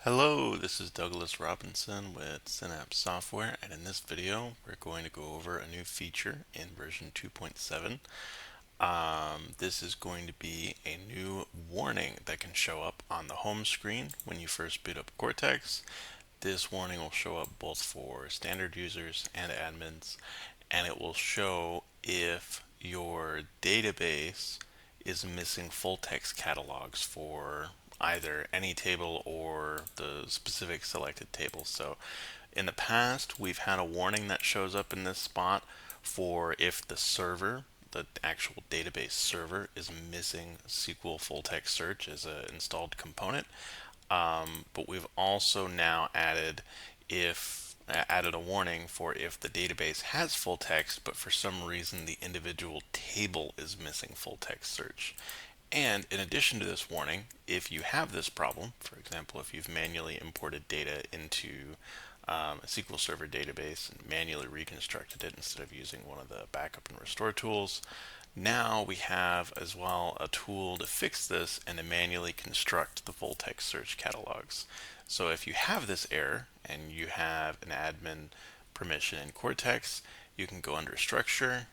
Hello, this is Douglas Robinson with Synapse Software, and in this video, we're going to go over a new feature in version 2.7. This is going to be a new warning that can show up on the home screen when you first boot up Cortex. This warning will show up both for standard users and admins, and it will show if your database is missing full text catalogs for either any table or the specific selected table. So in the past, we've had a warning that shows up in this spot for if the server, the actual database server, is missing SQL full text search as an installed component. But we've also now added a warning for if the database has full text, but for some reason the individual table is missing full text search. And in addition to this warning, if you have this problem, for example, if you've manually imported data into a SQL Server database and manually reconstructed it instead of using one of the backup and restore tools, now we have as well a tool to fix this and to manually construct the full text search catalogs. So if you have this error and you have an admin permission in Cortex, you can go under Structure,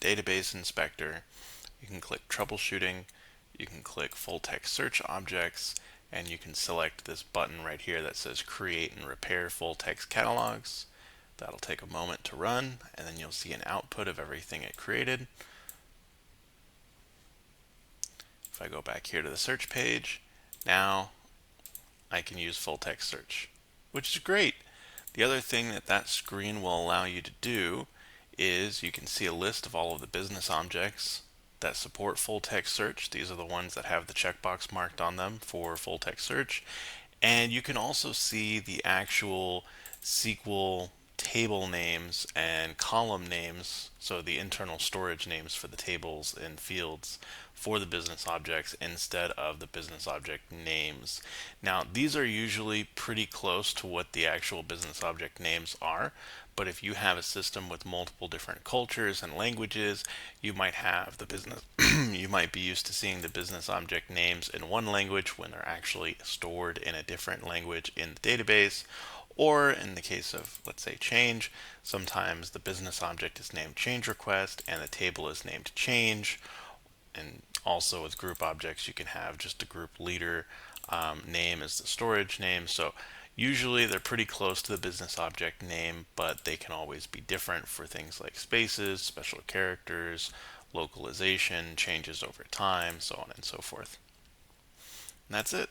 Database Inspector, you can click Troubleshooting, you can click Full Text Search Objects, and you can select this button right here that says Create and Repair Full Text Catalogs. That'll take a moment to run, and then you'll see an output of everything it created. If I go back here to the search page, now I can use full text search, which is great. The other thing that screen will allow you to do is you can see a list of all of the business objects that support full text search. These are the ones that have the checkbox marked on them for full text search. And you can also see the actual SQL table names and column names, so the internal storage names for the tables and fields for the business objects instead of the business object names. Now, these are usually pretty close to what the actual business object names are, but if you have a system with multiple different cultures and languages, you might have the business you might be used to seeing the business object names in one language when they're actually stored in a different language in the database. Or in the case of, let's say, change, sometimes the business object is named change request and the table is named change. And also with group objects, you can have just a group leader name as the storage name. So usually they're pretty close to the business object name, but they can always be different for things like spaces, special characters, localization, changes over time, so on and so forth. And that's it.